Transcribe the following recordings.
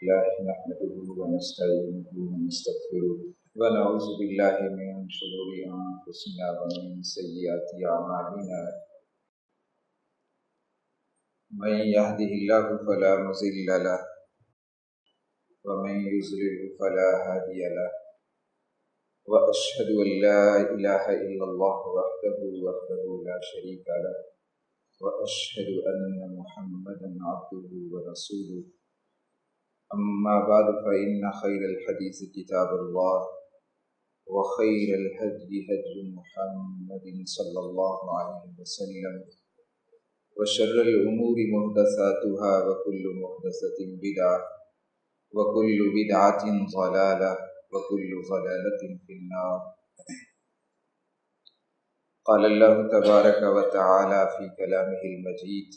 لله نحمده ونستعينه ونستغفره ونعوذ بالله من شرور أنفسنا ومن سيئات أعمالنا من يهده الله فلا مضل له ومن يضلل فلا هادي له وأشهد أن لا إله إلا الله وحده لا شريك له وأشهد أن محمدا عبده ورسوله أما بعد فإن خير الحديث كتاب الله وخير الهدي هدي محمد صلى الله عليه وسلم وشر الأمور محدثاتها وكل محدثة بدعة وكل بدعة ضلالة وكل ضلالة في النار. قال الله تبارك وتعالى في كلامه المجيد: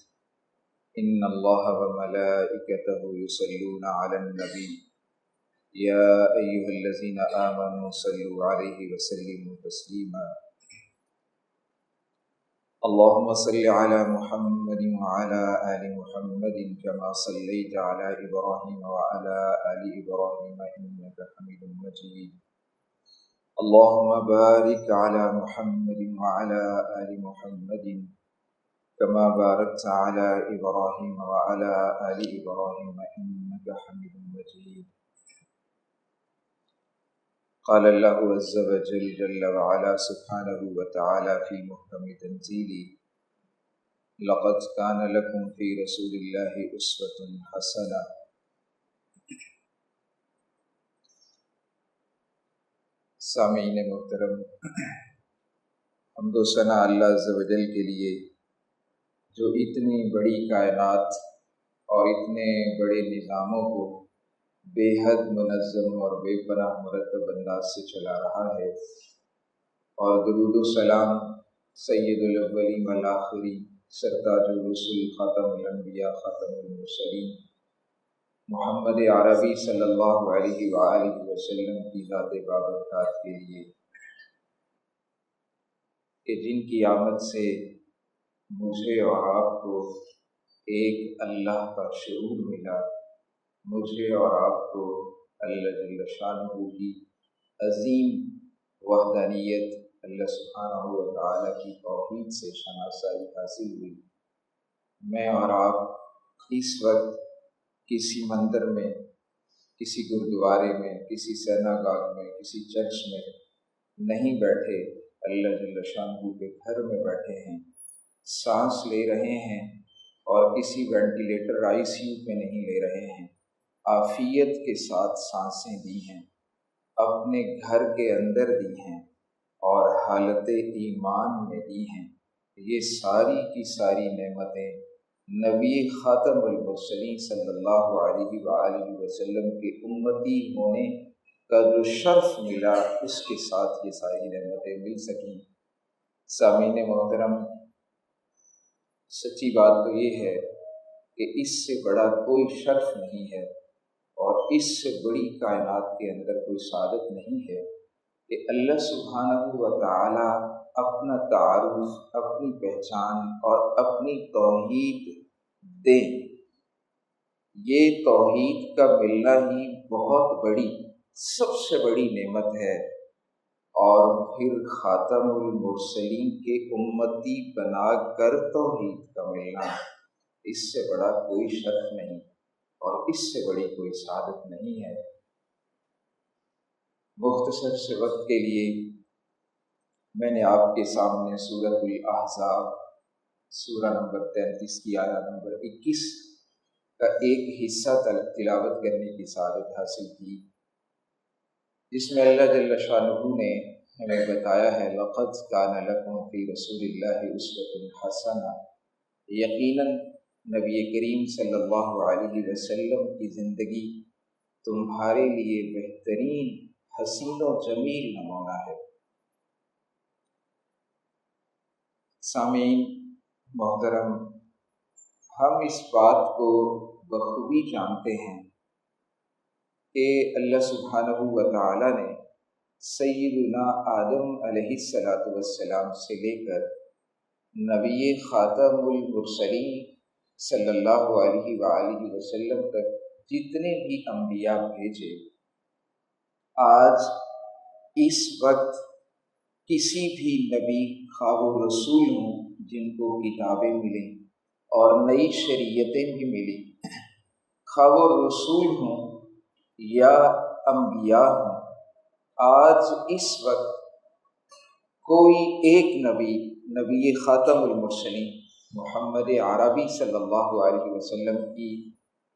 إن الله وملائكته يصلون على النبي يا أيها الذين آمنوا صلوا عليه وسلموا تسليما. اللهم صل على محمد وعلى آل محمد كما صليت على إبراهيم وعلى آل إبراهيم إنك حميد مجيد. اللهم بارك على محمد وعلى آل محمد كما باركت على إبراهيم وعلى آل إبراهيم إنك حميد مجيد. قال الله عز وجل جل وعلا سبحانه وتعالى في محكم تنزيله: لقد كان لكم في رسول الله أسوة حسنة. سامعین محترم، حمد و ثنا اللہ عز و جل کے لیے جو اتنی بڑی کائنات اور اتنے بڑے نظاموں کو بے حد منظم اور بے پناہ مرتب انداز سے چلا رہا ہے، اور درود و سلام سید الاولین والآخرین سرتاج الرسل خاتم الانبیاء خاتم المرسلین محمد عربی صلی اللہ علیہ وآلہ وسلم کی ذات بابرکات کے لیے کہ جن کی آمد سے مجھے اور آپ کو ایک اللہ کا شعور ملا، مجھے اور آپ کو اللہ جل شانہ کی عظیم وحدانیت اللہ سبحانہ و تعالی کی توحید سے شناسائی حاصل ہوئی۔ میں اور آپ اس وقت کسی مندر میں، کسی گردوارے میں، کسی سیناگاگ میں، کسی چرچ میں نہیں بیٹھے، اللہ جل شانہ کے گھر میں بیٹھے ہیں، سانس لے رہے ہیں، اور کسی وینٹیلیٹر ICU میں نہیں لے رہے ہیں، عافیت کے ساتھ سانسیں دی ہیں، اپنے گھر کے اندر دی ہیں اور حالت ایمان میں دی ہیں۔ یہ ساری کی ساری نعمتیں نبی خاتم المرسلین صلی اللہ علیہ وآلہ وسلم کے امتی ہونے کا جو شرف ملا، اس کے ساتھ یہ ساری نعمتیں مل سکیں۔ سامعین محترم، سچی بات تو یہ ہے کہ اس سے بڑا کوئی شرف نہیں ہے اور اس سے بڑی کائنات کے اندر کوئی سعادت نہیں ہے کہ اللہ سبحانہ و تعالی اپنا تعارف، اپنی پہچان اور اپنی توحید دیں۔ یہ توحید کا ملنا ہی بہت بڑی، سب سے بڑی نعمت ہے، اور پھر خاتم المرسلین کے امتی بنا کر توحید کا ملنا، اس سے بڑا کوئی شرف نہیں اور اس سے بڑی کوئی سعادت نہیں ہے۔ مختصر سے وقت کے لیے میں نے آپ کے سامنے سورۃ الاحزاب سورہ نمبر 33 کی آیت نمبر 21 کا ایک حصہ تلاوت کرنے کی سعادت حاصل کی، جس میں اللہ جل شانہ نے ہمیں بتایا ہے: لقد کان لکم فی رسول اللہ اسوۃ حسنہ۔ یقیناً نبی کریم صلی اللہ علیہ وسلم کی زندگی تمہارے لیے بہترین حسین و جمیل نمونہ ہے۔ سامعین محترم، ہم اس بات کو بخوبی جانتے ہیں کہ اللہ سبحانہ و تعالی نے سیدنا آدم علیہ السلام سے لے کر نبی خاتم المرسلین صلی اللہ علیہ وآلہ وسلم تک جتنے بھی انبیاء بھیجے، آج اس وقت کسی بھی نبی خواہ و رسول ہوں جن کو کتابیں ملیں اور نئی شریعتیں بھی ملیں، خواہ و رسول ہوں یا انبیاء ہوں، آج اس وقت کوئی ایک نبی خاتم المرسلین محمد عربی صلی اللہ علیہ وسلم کی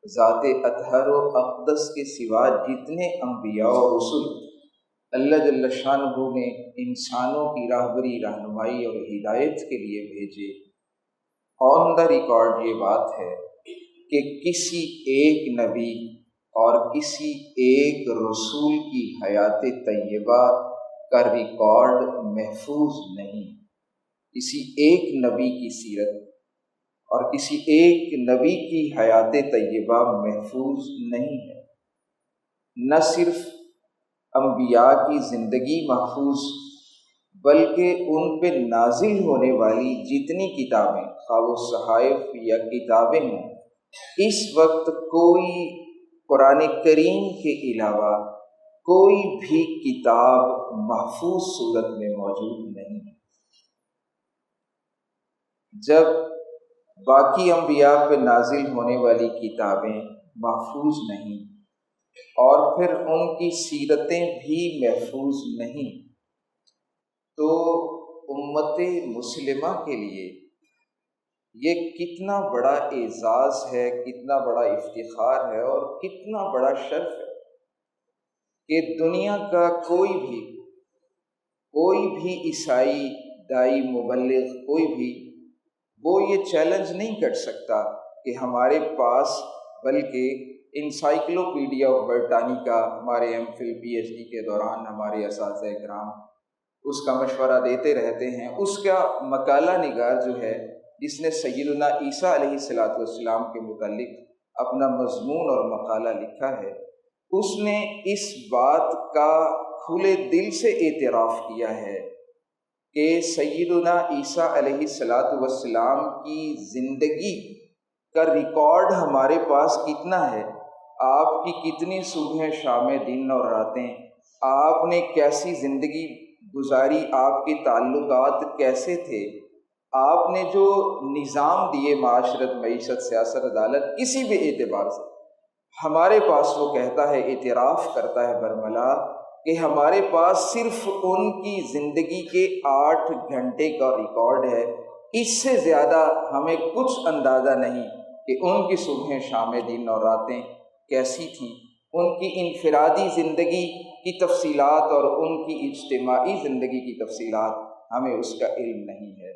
ذات اطہر و اقدس کے سوا جتنے انبیاء و رسول اللہ جل شانہ نے انسانوں کی راہبری، رہنمائی اور ہدایت کے لیے بھیجے، آن دا ریکارڈ یہ بات ہے کہ کسی ایک نبی اور کسی ایک رسول کی حیات طیبہ کا ریکارڈ محفوظ نہیں، کسی ایک نبی کی سیرت اور کسی ایک نبی کی حیات طیبہ محفوظ نہیں ہے۔ نہ صرف انبیاء کی زندگی محفوظ، بلکہ ان پہ نازل ہونے والی جتنی کتابیں، خواہ وہ صحائف یا کتابیں ہوں، اس وقت کوئی قرآن کریم کے علاوہ کوئی بھی کتاب محفوظ صورت میں موجود نہیں۔ جب باقی انبیاء پہ نازل ہونے والی کتابیں محفوظ نہیں اور پھر ان کی سیرتیں بھی محفوظ نہیں، تو امت مسلمہ کے لیے یہ کتنا بڑا اعزاز ہے، کتنا بڑا افتخار ہے اور کتنا بڑا شرف ہے کہ دنیا کا کوئی بھی عیسائی، دائی، مبلغ، کوئی بھی وہ یہ چیلنج نہیں کر سکتا کہ ہمارے پاس، بلکہ انسائکلوپیڈیا آف برٹانیکا ہمارے M Phil P H D کے دوران ہمارے اساتذہ کرام اس کا مشورہ دیتے رہتے ہیں، اس کا مقالہ نگار جو ہے جس نے سیدنا عیسیٰ علیہ السلام کے متعلق اپنا مضمون اور مقالہ لکھا ہے، اس نے اس بات کا کھلے دل سے اعتراف کیا ہے کہ سیدنا عیسیٰ علیہ السلام کی زندگی کا ریکارڈ ہمارے پاس کتنا ہے، آپ کی کتنی صبح شامیں، دن اور راتیں، آپ نے کیسی زندگی گزاری، آپ کے تعلقات کیسے تھے، آپ نے جو نظام دیے معاشرت، معیشت، سیاست، عدالت، کسی بھی اعتبار سے ہمارے پاس، وہ کہتا ہے، اعتراف کرتا ہے برملا کہ ہمارے پاس صرف ان کی زندگی کے 8 گھنٹے کا ریکارڈ ہے، اس سے زیادہ ہمیں کچھ اندازہ نہیں کہ ان کی صبح شامیں، دن اور راتیں کیسی تھیں، ان کی انفرادی زندگی کی تفصیلات اور ان کی اجتماعی زندگی کی تفصیلات ہمیں اس کا علم نہیں ہے،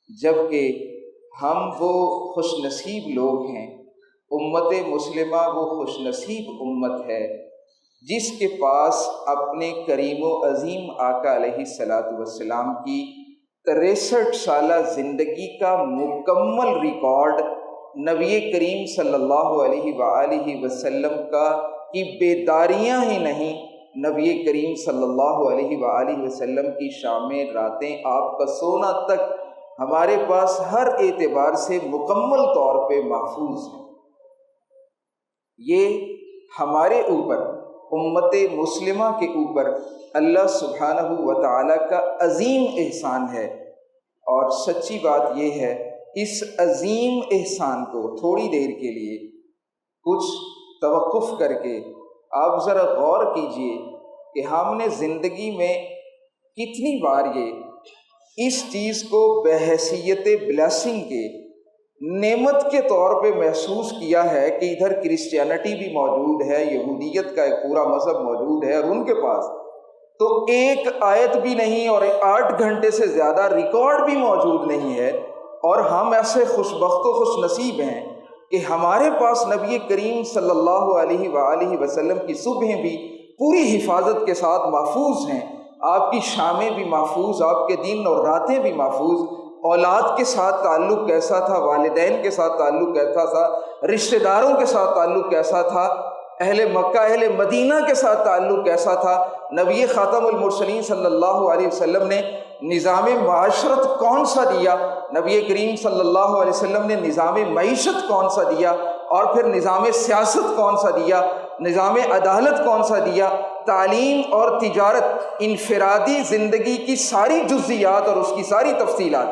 جبکہ ہم وہ خوش نصیب لوگ ہیں، امت مسلمہ وہ خوش نصیب امت ہے جس کے پاس اپنے کریم و عظیم آقا علیہ السلام کی 63 سالہ زندگی کا مکمل ریکارڈ نبی کریم صلی اللہ علیہ وآلہ وسلم کی بیداریاں ہی نہیں، نبی کریم صلی اللہ علیہ وآلہ وسلم کی شامیں، راتیں، آپ کا سونا تک ہمارے پاس ہر اعتبار سے مکمل طور پہ محفوظ ہے۔ یہ ہمارے اوپر، امت مسلمہ کے اوپر اللہ سبحانہ و تعالیٰ کا عظیم احسان ہے، اور سچی بات یہ ہے، اس عظیم احسان کو تھوڑی دیر کے لیے کچھ توقف کر کے آپ ذرا غور کیجئے کہ ہم نے زندگی میں کتنی بار اس چیز کو بحیثیت بلیسنگ کے، نعمت کے طور پہ محسوس کیا ہے کہ ادھر کرسچینٹی بھی موجود ہے، یہودیت کا ایک پورا مذہب موجود ہے، اور ان کے پاس تو ایک آیت بھی نہیں اور 8 گھنٹے سے زیادہ ریکارڈ بھی موجود نہیں ہے، اور ہم ایسے خوش بخت و خوش نصیب ہیں کہ ہمارے پاس نبی کریم صلی اللہ علیہ وآلہ وسلم کی صبحیں بھی پوری حفاظت کے ساتھ محفوظ ہیں، آپ کی شامیں بھی محفوظ، آپ کے دن اور راتیں بھی محفوظ، اولاد کے ساتھ تعلق کیسا تھا، والدین کے ساتھ تعلق کیسا تھا، رشتہ داروں کے ساتھ تعلق کیسا تھا، اہل مکہ، اہل مدینہ کے ساتھ تعلق کیسا تھا، نبی خاتم المرسلین صلی اللہ علیہ وسلم نے نظام معاشرت کون سا دیا، نبی کریم صلی اللہ علیہ وسلم نے نظام معیشت کون سا دیا، اور پھر نظام سیاست کون سا دیا، نظام عدالت کون سا دیا، تعلیم اور تجارت، انفرادی زندگی کی ساری جزیات اور اس کی ساری تفصیلات،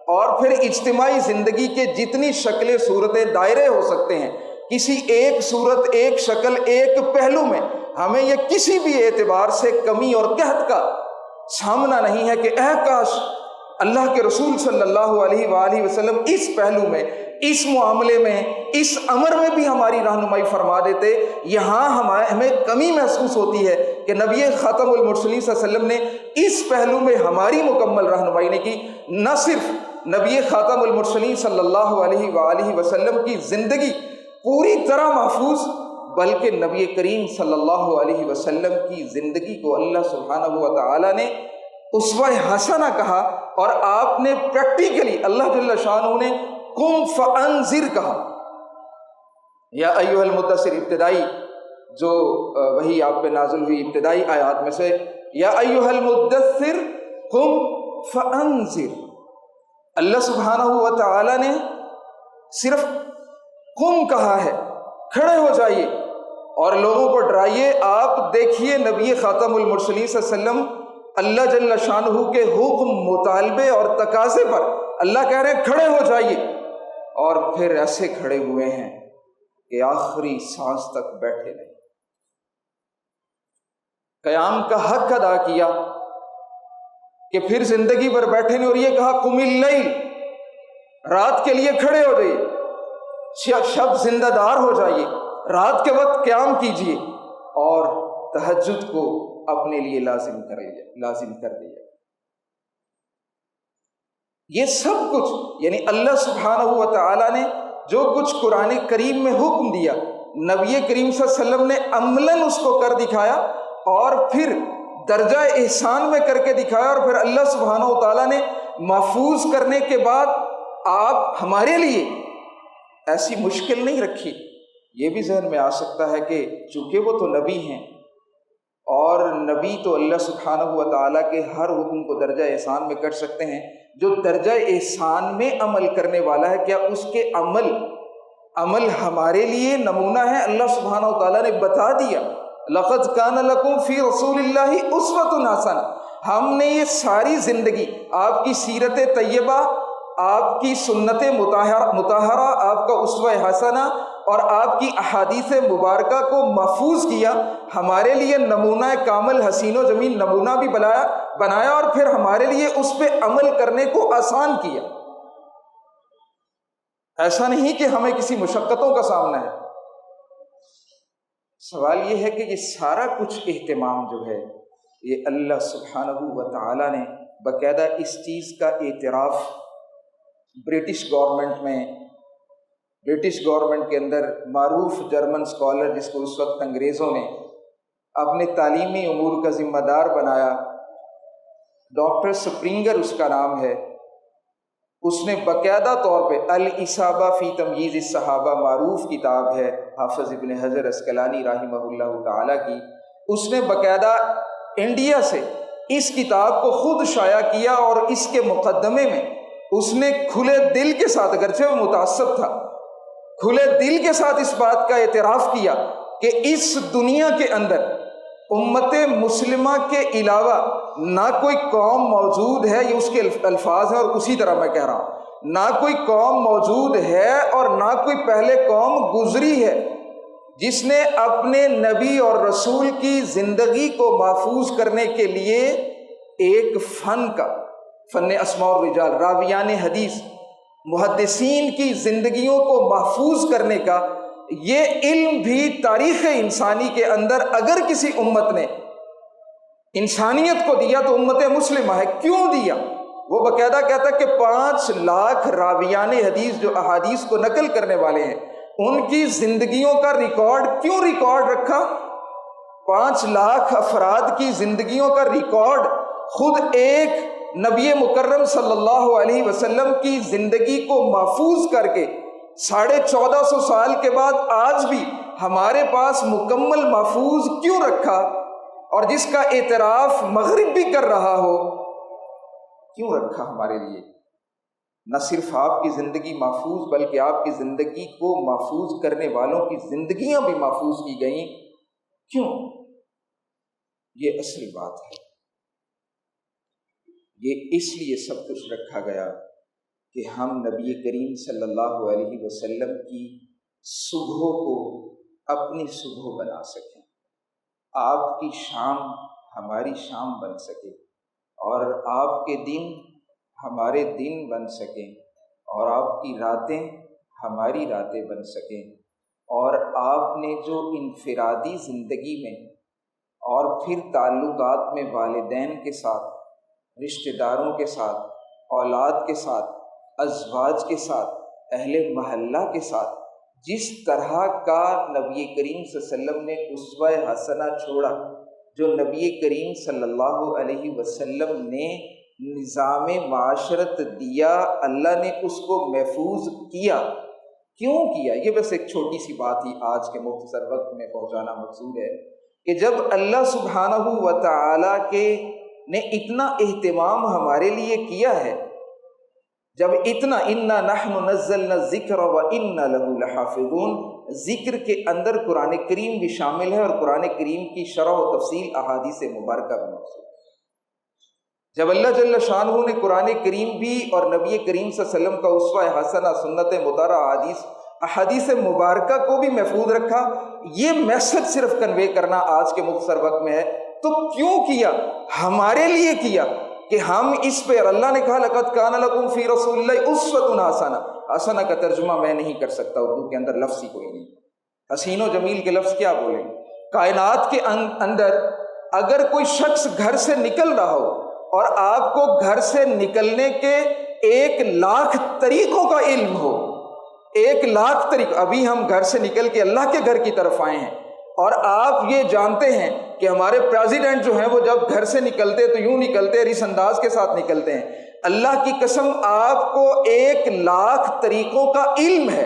اور پھر اجتماعی زندگی کے جتنی شکلیں صورتیں دائرے ہو سکتے ہیں، کسی ایک صورت، ایک شکل، ایک پہلو میں ہمیں یہ کسی بھی اعتبار سے کمی اور قحط کا سامنا نہیں ہے کہ اے کاش اللہ کے رسول صلی اللہ علیہ وآلہ وسلم اس پہلو میں، اس معاملے میں، اس امر میں بھی ہماری رہنمائی فرما دیتے۔ یہاں ہمیں کمی محسوس ہوتی ہے کہ نبی خاتم المرسلین صلی اللہ علیہ وسلم نے اس پہلو میں ہماری مکمل رہنمائی نہیں کی۔ نہ صرف نبی خاتم المرسلین صلی اللہ علیہ وآلہ وسلم کی زندگی پوری طرح محفوظ، بلکہ نبی کریم صلی اللہ علیہ وسلم کی زندگی کو اللہ سبحانہ و تعالی نے اسوہ حسنہ کہا، اور آپ نے پریکٹیکلی اللہ جل شانہ نے قم فانذر کہا۔ یا ایھا المدثر، ابتدائی جو وہی آپ پہ نازل ہوئی ابتدائی آیات میں سے، یا ایھا المدثر قم فانذر، اللہ سبحانہ و تعالی نے صرف قم کہا ہے، کھڑے ہو جائیے اور لوگوں کو ڈرائیے۔ آپ دیکھیے نبی خاتم المرسلین صلی اللہ علیہ وسلم اللہ جل شانہ کے حکم، مطالبے اور تقاضے پر اللہ کہہ رہے ہیں کھڑے ہو جائیے، اور پھر ایسے کھڑے ہوئے ہیں کہ آخری سانس تک بیٹھے رہے، قیام کا حق ادا کیا کہ پھر زندگی بھر بیٹھے نہیں، اور یہ کہا قم اللیل، رات کے لیے کھڑے ہو جائیے، شب زندہ دار ہو جائیے، رات کے وقت قیام کیجیے، اور تہجد کو اپنے لیے لازم کر دیا۔ یہ سب کچھ یعنی اللہ سبحانہ و تعالی نے جو کچھ قرآن کریم میں حکم دیا، نبی کریم صلی اللہ علیہ وسلم نے عملاً اس کو کر دکھایا، اور پھر درجہ احسان میں کر کے دکھایا، اور پھر اللہ سبحانہ و تعالی نے محفوظ کرنے کے بعد آپ ہمارے لیے ایسی مشکل نہیں رکھی۔ یہ بھی ذہن میں آ سکتا ہے کہ چونکہ وہ تو نبی ہیں، اور نبی تو اللہ سبحانہ و تعالیٰ کے ہر حکم کو درجہ احسان میں کر سکتے ہیں، جو درجہ احسان میں عمل کرنے والا ہے، کیا اس کے عمل ہمارے لیے نمونہ ہے؟ اللہ سبحانہ و تعالیٰ نے بتا دیا، لَقَدْ كَانَ لَكُمْ فِي رَسُولِ اللَّهِ أُسْوَةٌ حَسَنَةٌ۔ ہم نے یہ ساری زندگی، آپ کی سیرت طیبہ، آپ کی سنت مطہرہ، آپ کا اسوہ حسنہ اور آپ کی احادیث مبارکہ کو محفوظ کیا، ہمارے لیے نمونہ کامل، حسین و جمیل نمونہ بھی بنایا، اور پھر ہمارے لیے اس پہ عمل کرنے کو آسان کیا۔ ایسا نہیں کہ ہمیں کسی مشقتوں کا سامنا ہے۔ سوال یہ ہے کہ یہ سارا کچھ اہتمام جو ہے، یہ اللہ سبحانہ و تعالی نے باقاعدہ اس چیز کا اعتراف برٹش گورنمنٹ کے اندر معروف جرمن اسکالر، جس کو اس وقت انگریزوں نے اپنے تعلیمی امور کا ذمہ دار بنایا، ڈاکٹر سپرنگر اس کا نام ہے، اس نے باقاعدہ طور پہ الاصابہ فی تمییز الصحابہ، معروف کتاب ہے حافظ ابن حجر عسقلانی رحمہ اللہ تعالیٰ کی، اس نے باقاعدہ انڈیا سے اس کتاب کو خود شائع کیا، اور اس کے مقدمے میں اس نے کھلے دل کے ساتھ، اگرچہ وہ متعصب تھا، کھلے دل کے ساتھ اس بات کا اعتراف کیا کہ اس دنیا کے اندر امت مسلمہ کے علاوہ نہ کوئی قوم موجود ہے، یہ اس کے الفاظ ہیں، اور اسی طرح میں کہہ رہا ہوں، نہ کوئی قوم موجود ہے اور نہ کوئی پہلے قوم گزری ہے جس نے اپنے نبی اور رسول کی زندگی کو محفوظ کرنے کے لیے ایک فن اسماء الرجال، راویان حدیث، محدثین کی زندگیوں کو محفوظ کرنے کا یہ علم بھی تاریخ انسانی کے اندر اگر کسی امت نے انسانیت کو دیا تو امت مسلمہ ہے۔ کیوں دیا؟ وہ باقاعدہ کہتا ہے کہ 5 لاکھ راویان حدیث جو احادیث کو نقل کرنے والے ہیں، ان کی زندگیوں کا ریکارڈ کیوں ریکارڈ رکھا؟ 5 لاکھ افراد کی زندگیوں کا ریکارڈ خود ایک نبی مکرم صلی اللہ علیہ وسلم کی زندگی کو محفوظ کر کے 1450 سال کے بعد آج بھی ہمارے پاس مکمل محفوظ کیوں رکھا؟ اور جس کا اعتراف مغرب بھی کر رہا ہو، کیوں رکھا ہمارے لیے؟ نہ صرف آپ کی زندگی محفوظ بلکہ آپ کی زندگی کو محفوظ کرنے والوں کی زندگیاں بھی محفوظ کی گئیں۔ کیوں؟ یہ اصل بات ہے، یہ اس لیے سب کچھ رکھا گیا کہ ہم نبی کریم صلی اللہ علیہ وسلم کی صبح کو اپنی صبح بنا سکیں، آپ کی شام ہماری شام بن سکے، اور آپ کے دن ہمارے دن بن سکیں، اور آپ کی راتیں ہماری راتیں بن سکیں، اور آپ نے جو انفرادی زندگی میں اور پھر تعلقات میں والدین کے ساتھ، رشتہ داروں کے ساتھ، اولاد کے ساتھ، ازواج کے ساتھ، اہل محلہ کے ساتھ جس طرح کا نبی کریم صلی اللہ علیہ وسلم نے اسوہ حسنہ چھوڑا، جو نبی کریم صلی اللہ علیہ وسلم نے نظام معاشرت دیا، اللہ نے اس کو محفوظ کیا۔ کیوں کیا؟ یہ بس ایک چھوٹی سی بات ہی آج کے مختصر وقت میں پہنچانا مقصود ہے کہ جب اللہ سبحانہ و تعالیٰ کے نے اتنا اہتمام ہمارے لیے کیا ہے، جب اتنا انا نحن نزلنا الذکر وانا لہ لحافظون، ذکر کے اندر قرآن کریم بھی شامل ہے، اور قرآن کریم کی شرح و تفصیل احادیث مبارکہ بھی موجود ہے۔ جب اللہ جل شانہ نے قرآن کریم بھی اور نبی کریم صلی اللہ علیہ وسلم کا اسوہ حسنہ، سنت مطہرہ، احادیث مبارکہ کو بھی محفوظ رکھا، یہ میسج صرف کنوے کرنا آج کے مختصر وقت میں ہے۔ تو کیوں کیا؟ ہمارے لیے کیا کہ ہم اس پہ، اللہ نے کہا لقد کان لکم فی رسول اللہ اسوۃ حسنہ۔ حسنہ کا ترجمہ میں نہیں کر سکتا، اردو کے اندر لفظ ہی کوئی نہیں، حسین و جمیل کے لفظ کیا بولیں؟ کائنات کے اندر اگر کوئی شخص گھر سے نکل رہا ہو اور آپ کو گھر سے نکلنے کے 1,00,000 طریقوں کا علم ہو، 1,00,000 طریقہ، ابھی ہم گھر سے نکل کے اللہ کے گھر کی طرف آئے ہیں، اور آپ یہ جانتے ہیں کہ ہمارے پریزیڈنٹ جو ہیں وہ جب گھر سے نکلتے تو یوں نکلتے، اس انداز کے ساتھ نکلتے ہیں۔ اللہ کی قسم آپ کو 1,00,000 طریقوں کا علم ہے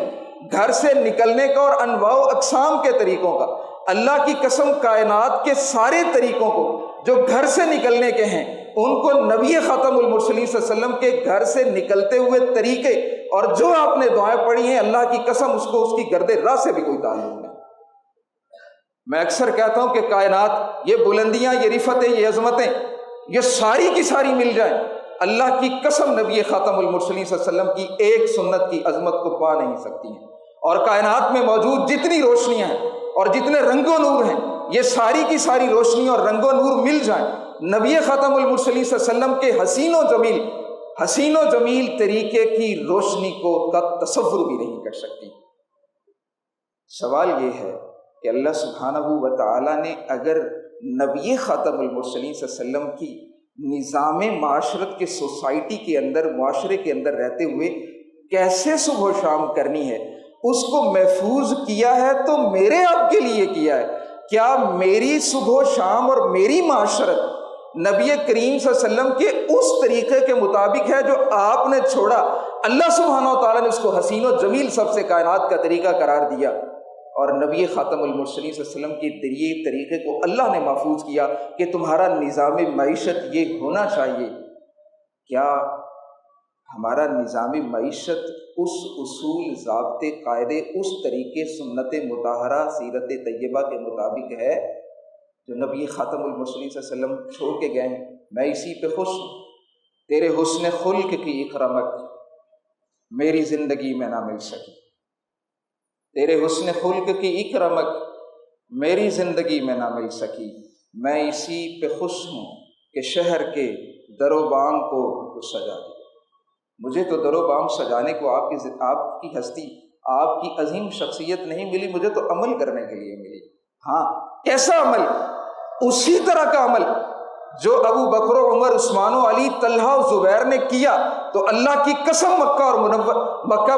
گھر سے نکلنے کا، اور انواع و اقسام کے طریقوں کا۔ اللہ کی قسم کائنات کے سارے طریقوں کو جو گھر سے نکلنے کے ہیں، ان کو نبی خاتم المرسلین صلی اللہ علیہ وسلم کے گھر سے نکلتے ہوئے طریقے، اور جو آپ نے دعائیں پڑھی ہیں، اللہ کی قسم اس کو اس کی گرد راہ سے بھی کوئی تعلق نہیں۔ میں اکثر کہتا ہوں کہ کائنات، یہ بلندیاں، یہ رفتیں، یہ عظمتیں، یہ ساری کی ساری مل جائیں، اللہ کی قسم نبی خاتم المرسلین صلی اللہ علیہ وسلم کی ایک سنت کی عظمت کو پا نہیں سکتی ہیں۔ اور کائنات میں موجود جتنی روشنیاں ہیں اور جتنے رنگ و نور ہیں، یہ ساری کی ساری روشنی اور رنگ و نور مل جائیں، نبی خاتم المرسلین صلی اللہ علیہ وسلم کے حسین و جمیل طریقے کی روشنی کا تصور بھی نہیں کر سکتی۔ سوال یہ ہے کہ اللہ سبحانہ و تعالیٰ نے اگر نبی خاتم المرسلین صلی اللہ علیہ وسلم کی نظام معاشرت کے سوسائٹی کے اندر، معاشرے کے اندر رہتے ہوئے کیسے صبح و شام کرنی ہے، اس کو محفوظ کیا ہے تو میرے آپ کے لیے کیا ہے۔ کیا میری صبح و شام اور میری معاشرت نبی کریم صلی اللہ علیہ وسلم کے اس طریقے کے مطابق ہے جو آپ نے چھوڑا؟ اللہ سبحانہ و تعالیٰ نے اس کو حسین و جمیل سب سے کائنات کا طریقہ قرار دیا، اور نبی خاتم المرسلین صلی اللہ علیہ وسلم کے طریقے کو اللہ نے محفوظ کیا کہ تمہارا نظام معیشت یہ ہونا چاہیے۔ کیا ہمارا نظام معیشت اس اصول، ضابطے، قاعدے، اس طریقے، سنت مطہرہ، سیرت طیبہ کے مطابق ہے جو نبی خاتم المرسلین صلی اللہ علیہ وسلم چھوڑ کے گئے ہیں؟ میں اسی پہ خوش ہوں۔ تیرے حسن خلق کی اکرمک میری زندگی میں نہ مل سکی، تیرے حسن خلق کی اکرمک میری زندگی میں نہ مل سکی۔ میں اسی پہ خوش ہوں کہ شہر کے در و بام کو تو سجا دیا۔ مجھے تو در و بام سجانے کو آپ کی ہستی، آپ کی عظیم شخصیت نہیں ملی، مجھے تو عمل کرنے کے لیے ملی۔ ہاں، کیسا عمل؟ اسی طرح کا عمل جو ابو بکر و عمر، عثمان و علی، طلحہ و زبیر نے کیا تو اللہ کی قسم مکہ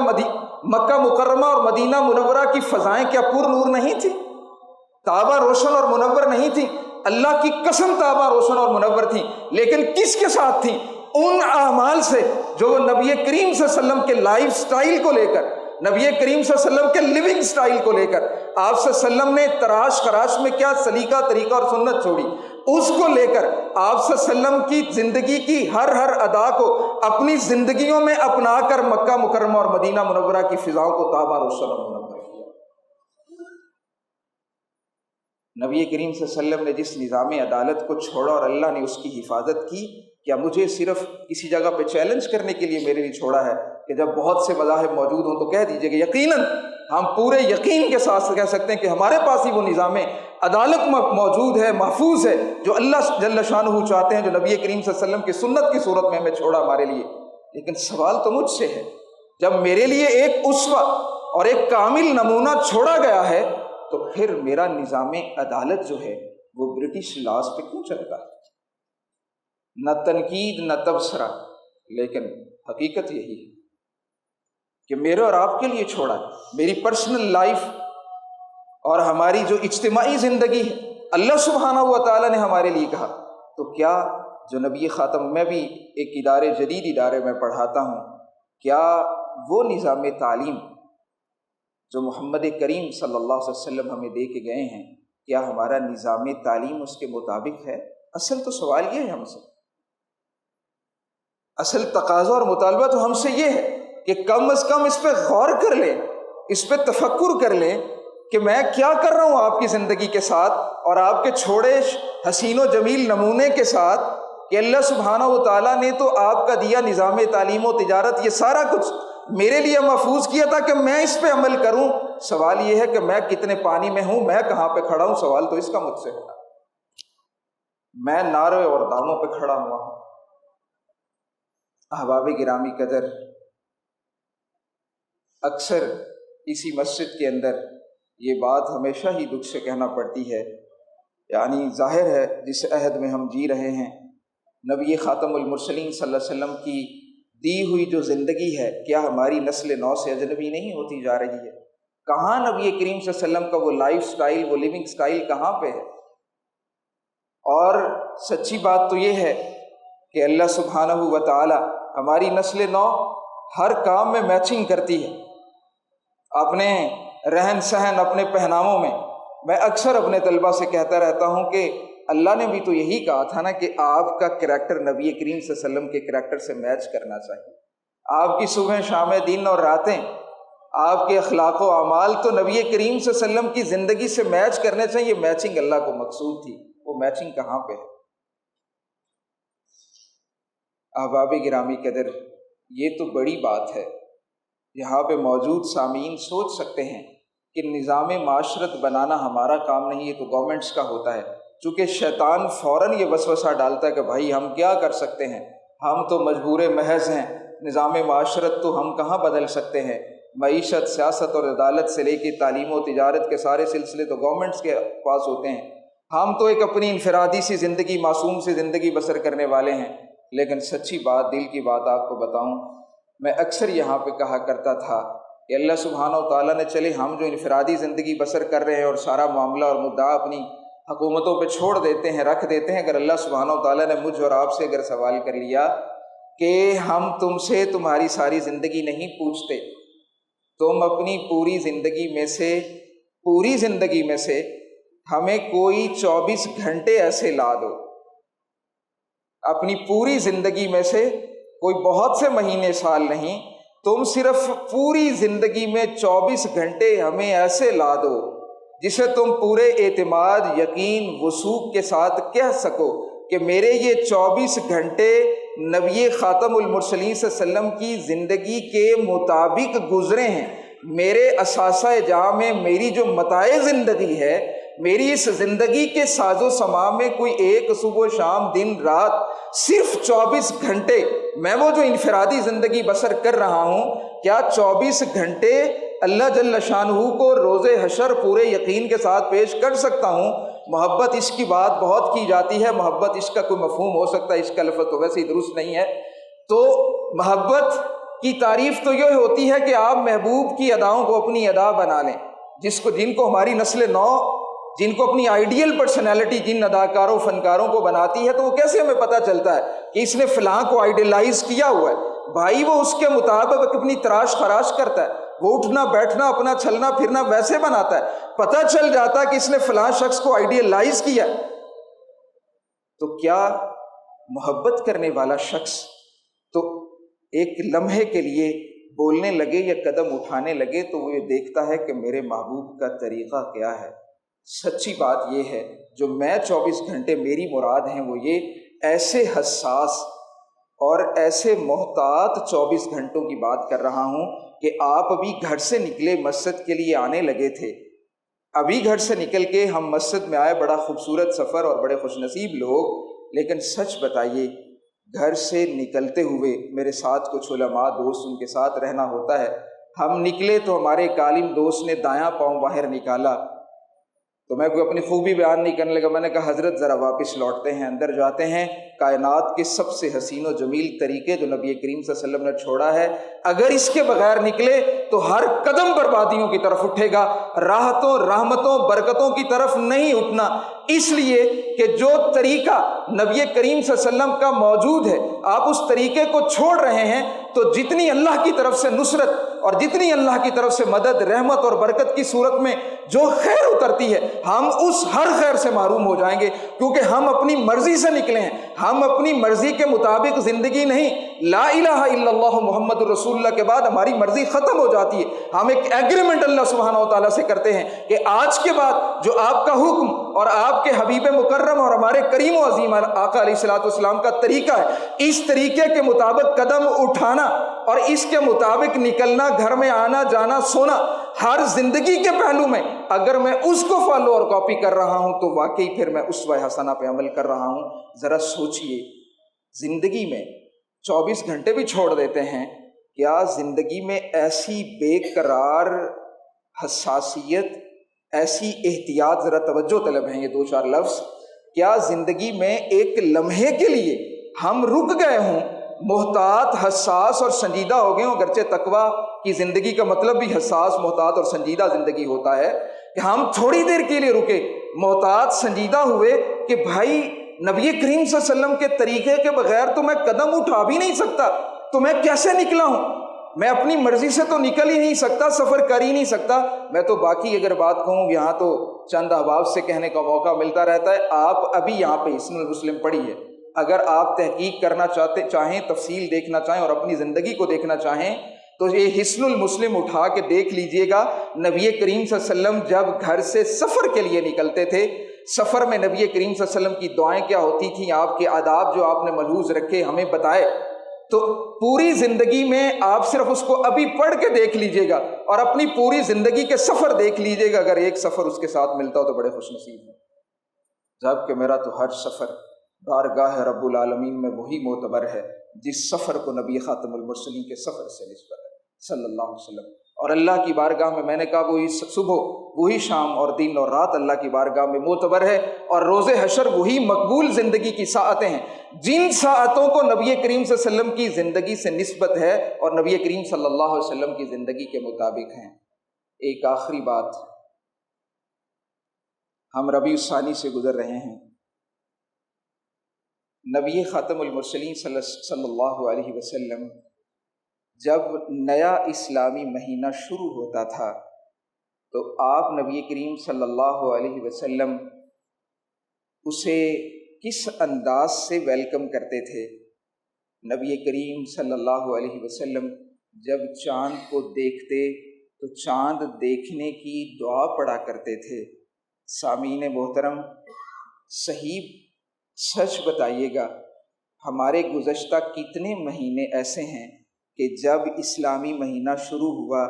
مکرمہ اور مدینہ منورہ کی فضائیں کیا پر نور نہیں تھی؟ تابہ روشن اور منور نہیں تھی؟ اللہ کی قسم تابہ روشن اور منور تھی، لیکن کس کے ساتھ تھی؟ ان اعمال سے جو نبی کریم صلی اللہ علیہ وسلم کے لائف سٹائل کو لے کر، نبی کریم صلی اللہ علیہ وسلم کے لیونگ سٹائل کو لے کر آپ صلی اللہ علیہ وسلم نے تراش خراش میں کیا سلیقہ، طریقہ اور سنت چھوڑی، اس کو لے کر آپ صلی اللہ علیہ وسلم کی زندگی کی ہر ادا کو اپنی زندگیوں میں اپنا کر مکہ مکرمہ اور مدینہ منورہ کی فضاؤں کو تابہ روشن اور منور کیا۔ نبی کریم صلی اللہ علیہ وسلم نے جس نظام عدالت کو چھوڑا اور اللہ نے اس کی حفاظت کی، کیا مجھے صرف کسی جگہ پہ چیلنج کرنے کے لیے میرے لیے چھوڑا ہے کہ جب بہت سے مذاہب موجود ہوں تو کہہ دیجئے کہ یقیناً ہم پورے یقین کے ساتھ کہہ سکتے ہیں کہ ہمارے پاس ہی وہ نظام عدالت موجود ہے، محفوظ ہے، جو اللہ جل شانہ چاہتے ہیں، جو نبی کریم صلی اللہ علیہ وسلم کی سنت کی صورت میں ہمیں چھوڑا ہمارے لیے۔ لیکن سوال تو مجھ سے ہے، جب میرے لیے ایک اسوہ اور ایک کامل نمونہ چھوڑا گیا ہے تو پھر میرا نظام عدالت جو ہے وہ برٹش لاز پہ کیوں چلتا ہے؟ نہ تنقید نہ تبصرہ، لیکن حقیقت یہی ہے کہ میرے اور آپ کے لیے چھوڑا ہے۔ میری پرسنل لائف اور ہماری جو اجتماعی زندگی ہے اللہ سبحانہ و تعالیٰ نے ہمارے لیے کہا، تو کیا جو نبی خاتم، میں بھی ایک جدید ادارے میں پڑھاتا ہوں، کیا وہ نظام تعلیم جو محمد کریم صلی اللہ علیہ وسلم ہمیں دے کے گئے ہیں، کیا ہمارا نظام تعلیم اس کے مطابق ہے؟ اصل تو سوال یہ ہے ہم سے، اصل تقاضا اور مطالبہ تو ہم سے یہ ہے کہ کم از کم اس پہ غور کر لیں، اس پہ تفکر کر لیں کہ میں کیا کر رہا ہوں آپ کی زندگی کے ساتھ اور آپ کے چھوڑے حسین و جمیل نمونے کے ساتھ، کہ اللہ سبحانہ و تعالیٰ نے تو آپ کا دیا نظام تعلیم و تجارت، یہ سارا کچھ میرے لیے محفوظ کیا تھا کہ میں اس پہ عمل کروں۔ سوال یہ ہے کہ میں کتنے پانی میں ہوں، میں کہاں پہ کھڑا ہوں، سوال تو اس کا مجھ سے ہوگا۔ میں نعرے اور داموں پہ کھڑا ہوا ہوں۔ احباب گرامی قدر، اکثر اسی مسجد کے اندر یہ بات ہمیشہ ہی دکھ سے کہنا پڑتی ہے، یعنی ظاہر ہے جس عہد میں ہم جی رہے ہیں، نبی خاتم المرسلین صلی اللہ علیہ وسلم کی دی ہوئی جو زندگی ہے، کیا ہماری نسل نو سے اجنبی نہیں ہوتی جا رہی ہے؟ کہاں نبی کریم صلی اللہ علیہ وسلم کا وہ لائف سٹائل، وہ لیونگ سٹائل کہاں پہ ہے؟ اور سچی بات تو یہ ہے کہ اللہ سبحانہ و تعالی ہماری نسل نو ہر کام میں میچنگ کرتی ہے، اپنے رہن سہن، اپنے پہناووں میں۔ میں اکثر اپنے طلبہ سے کہتا رہتا ہوں کہ اللہ نے بھی تو یہی کہا تھا نا کہ آپ کا کریکٹر نبی کریم صلی اللہ علیہ وسلم کے کریکٹر سے میچ کرنا چاہیے۔ آپ کی صبح شام دن اور راتیں، آپ کے اخلاق و اعمال تو نبی کریم صلی اللہ علیہ وسلم کی زندگی سے میچ کرنے چاہیے۔ میچنگ اللہ کو مقصود تھی، وہ میچنگ کہاں پہ ہے؟ احباب گرامی قدر، یہ تو بڑی بات ہے۔ یہاں پہ موجود سامعین سوچ سکتے ہیں کہ نظام معاشرت بنانا ہمارا کام نہیں، یہ تو گورنمنٹس کا ہوتا ہے۔ چونکہ شیطان فوراً یہ وسوسہ ڈالتا ہے کہ بھائی ہم کیا کر سکتے ہیں، ہم تو مجبور محض ہیں، نظام معاشرت تو ہم کہاں بدل سکتے ہیں۔ معیشت، سیاست اور عدالت سے لے کے تعلیم و تجارت کے سارے سلسلے تو گورنمنٹس کے پاس ہوتے ہیں، ہم تو ایک اپنی انفرادی سی زندگی، معصوم سی زندگی بسر کرنے والے ہیں۔ لیکن سچی بات، دل کی بات آپ کو بتاؤں، میں اکثر یہاں پہ کہا کرتا تھا کہ اللہ سبحانہ و تعالیٰ نے چلے ہم جو انفرادی زندگی بسر کر رہے ہیں اور سارا معاملہ اور مدعا اپنی حکومتوں پہ چھوڑ دیتے ہیں، رکھ دیتے ہیں، اگر اللہ سبحانہ و تعالیٰ نے مجھ اور آپ سے اگر سوال کر لیا کہ ہم تم سے تمہاری ساری زندگی نہیں پوچھتے، تم اپنی پوری زندگی میں سے ہمیں کوئی 24 گھنٹے ایسے لا دو، اپنی پوری زندگی میں سے کوئی بہت سے مہینے سال نہیں، تم صرف پوری زندگی میں 24 گھنٹے ہمیں ایسے لا دو جسے تم پورے اعتماد، یقین، وثوق کے ساتھ کہہ سکو کہ میرے یہ 24 گھنٹے نبی خاتم المرسلین صلی اللہ علیہ وسلم کی زندگی کے مطابق گزرے ہیں۔ میرے اثاثہ جاں میں میری جو متاع زندگی ہے، میری اس زندگی کے ساز و سماع میں کوئی ایک صبح شام دن رات صرف 24 گھنٹے میں وہ جو انفرادی زندگی بسر کر رہا ہوں، کیا 24 گھنٹے اللہ جل شانہ کو روز حشر پورے یقین کے ساتھ پیش کر سکتا ہوں؟ محبت عشق کی بات بہت کی جاتی ہے، محبت عشق کا کوئی مفہوم ہو سکتا ہے، عشق کا لفظ تو ویسے ہی درست نہیں ہے۔ تو محبت کی تعریف تو یہ ہوتی ہے کہ آپ محبوب کی اداؤں کو اپنی ادا بنا لیں، جن کو ہماری نسل نو، جن کو اپنی آئیڈیل پرسنالٹی جن اداکاروں فنکاروں کو بناتی ہے، تو وہ کیسے ہمیں پتہ چلتا ہے کہ اس نے فلاں کو آئیڈیلائز کیا ہوا ہے؟ بھائی وہ اس کے مطابق اپنی تراش خراش کرتا ہے، وہ اٹھنا بیٹھنا اپنا چلنا پھرنا ویسے بناتا ہے، پتہ چل جاتا ہے کہ اس نے فلاں شخص کو آئیڈیلائز کیا۔ تو کیا محبت کرنے والا شخص تو ایک لمحے کے لیے بولنے لگے یا قدم اٹھانے لگے تو وہ یہ دیکھتا ہے کہ میرے محبوب کا طریقہ کیا ہے؟ سچی بات یہ ہے، جو میں 24 گھنٹے میری مراد ہیں وہ یہ ایسے حساس اور ایسے محتاط 24 گھنٹوں کی بات کر رہا ہوں کہ آپ ابھی گھر سے نکلے مسجد کے لیے آنے لگے تھے، ابھی گھر سے نکل کے ہم مسجد میں آئے، بڑا خوبصورت سفر اور بڑے خوش نصیب لوگ، لیکن سچ بتائیے گھر سے نکلتے ہوئے میرے ساتھ کچھ علماء دوست ان کے ساتھ رہنا ہوتا ہے، ہم نکلے تو ہمارے ایک عالم دوست نے دایاں پاؤں باہر نکالا تو میں کوئی اپنی خوبی بیان نہیں کرنے لگا، میں نے کہا حضرت ذرا واپس لوٹتے ہیں، اندر جاتے ہیں، کائنات کے سب سے حسین و جمیل طریقے جو نبی کریم صلی اللہ علیہ وسلم نے چھوڑا ہے، اگر اس کے بغیر نکلے تو ہر قدم بربادیوں کی طرف اٹھے گا، راحتوں رحمتوں برکتوں کی طرف نہیں اٹھنا، اس لیے کہ جو طریقہ نبی کریم صلی اللہ علیہ وسلم کا موجود ہے آپ اس طریقے کو چھوڑ رہے ہیں تو جتنی اللہ کی طرف سے نصرت اور جتنی اللہ کی طرف سے مدد رحمت اور برکت کی صورت میں جو خیر اترتی ہے ہم اس ہر خیر سے محروم ہو جائیں گے، کیونکہ ہم اپنی مرضی سے نکلے ہیں، ہم اپنی مرضی کے مطابق زندگی نہیں، لا الہ الا اللہ محمد الرسول اللہ کے بعد ہماری مرضی ختم ہو جاتی ہے، ہم ایک ایگریمنٹ اللہ سبحانہ و تعالیٰ سے کرتے ہیں کہ آج کے بعد جو آپ کا حکم اور آپ کے حبیب مکرم اور ہمارے کریم و عظیم آقا علیہ الصلوۃ والسلام کا طریقہ ہے، اس طریقے کے مطابق قدم اٹھانا اور اس کے مطابق نکلنا، گھر میں آنا جانا سونا، ہر زندگی کے پہلو میں اگر میں اس کو فالو اور کاپی کر رہا ہوں تو واقعی پھر میں اسوہ حسنہ پہ عمل کر رہا ہوں۔ ذرا سوچئے، زندگی میں 24 گھنٹے بھی چھوڑ دیتے ہیں، کیا زندگی میں ایسی بے قرار حساسیت، ایسی احتیاط، ذرا توجہ طلب ہیں یہ 2-4 لفظ، کیا زندگی میں ایک لمحے کے لیے ہم رک گئے ہوں، محتاط حساس اور سنجیدہ ہو گئے ہوں؟ اگرچہ تقویٰ کی زندگی کا مطلب بھی حساس محتاط اور سنجیدہ زندگی ہوتا ہے، کہ ہم تھوڑی دیر کے لیے رکے، محتاط سنجیدہ ہوئے کہ بھائی نبی کریم صلی اللہ علیہ وسلم کے طریقے کے بغیر تو میں قدم اٹھا بھی نہیں سکتا، تو میں کیسے نکلا ہوں؟ میں اپنی مرضی سے تو نکل ہی نہیں سکتا، سفر کر ہی نہیں سکتا۔ میں تو باقی اگر بات کہوں یہاں تو چند احباب سے کہنے کا موقع ملتا رہتا ہے، آپ ابھی یہاں پہ حسن المسلم پڑھی ہے، اگر آپ تحقیق کرنا چاہیں، تفصیل دیکھنا چاہیں اور اپنی زندگی کو دیکھنا چاہیں تو یہ حسن المسلم اٹھا کے دیکھ لیجئے گا۔ نبی کریم صلی اللہ علیہ وسلم جب گھر سے سفر کے لیے نکلتے تھے، سفر میں نبی کریم صلی اللہ علیہ وسلم کی دعائیں کیا ہوتی تھیں، آپ کے آداب جو آپ نے ملحوظ رکھے ہمیں بتائے، تو پوری زندگی میں آپ صرف اس کو ابھی پڑھ کے دیکھ لیجئے گا اور اپنی پوری زندگی کے سفر دیکھ لیجئے گا، اگر ایک سفر اس کے ساتھ ملتا ہو تو بڑے خوش نصیب ہیں۔ جبکہ میرا تو ہر سفر بارگاہ رب العالمین میں وہی معتبر ہے جس سفر کو نبی خاتم المرسلین کے سفر سے نسبت ہے صلی اللہ علیہ وسلم، اور اللہ کی بارگاہ میں نے کہا وہی صبح وہی شام اور دن اور رات اللہ کی بارگاہ میں معتبر ہے، اور روز حشر وہی مقبول زندگی کی ساعتیں ہیں جن ساعتوں کو نبی کریم صلی اللہ علیہ وسلم کی زندگی سے نسبت ہے اور نبی کریم صلی اللہ علیہ وسلم کی زندگی کے مطابق ہیں۔ ایک آخری بات، ہم ربیع الثانی سے گزر رہے ہیں، نبی خاتم المرسلین صلی اللہ علیہ وسلم جب نیا اسلامی مہینہ شروع ہوتا تھا تو آپ نبی کریم صلی اللہ علیہ وسلم اسے کس انداز سے ویلکم کرتے تھے؟ نبی کریم صلی اللہ علیہ وسلم جب چاند کو دیکھتے تو چاند دیکھنے کی دعا پڑھا کرتے تھے۔ سامعین محترم، صحیح سچ بتائیے گا، ہمارے گزشتہ کتنے مہینے ایسے ہیں کہ جب اسلامی مہینہ شروع ہوا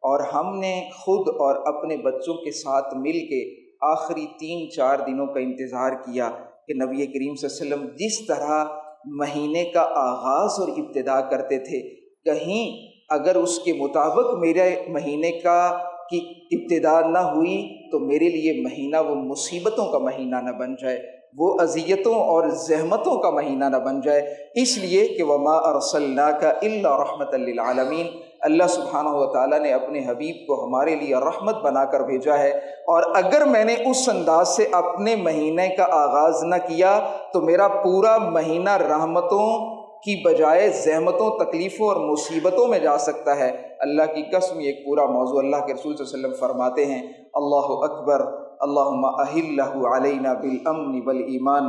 اور ہم نے خود اور اپنے بچوں کے ساتھ مل کے آخری 3-4 دنوں کا انتظار کیا کہ نبی کریم صلی اللہ علیہ وسلم جس طرح مہینے کا آغاز اور ابتدا کرتے تھے، کہیں اگر اس کے مطابق میرے مہینے کی ابتدا نہ ہوئی تو میرے لیے مہینہ وہ مصیبتوں کا مہینہ نہ بن جائے، وہ اذیتوں اور زحمتوں کا مہینہ نہ بن جائے، اس لیے کہ وَمَا أَرْسَلْنَاكَ إِلَّا رَحْمَةً لِّلْعَالَمِينَ، اللہ سبحانہ و تعالیٰ نے اپنے حبیب کو ہمارے لیے رحمت بنا کر بھیجا ہے، اور اگر میں نے اس انداز سے اپنے مہینے کا آغاز نہ کیا تو میرا پورا مہینہ رحمتوں کی بجائے زحمتوں، تکلیفوں اور مصیبتوں میں جا سکتا ہے۔ اللہ کی قسم یہ ایک پورا موضوع اللہ کے رسول صلی اللہ علیہ وسلم فرماتے ہیں، اللہ اکبر، اللہم اہلہ علینا بالامن والایمان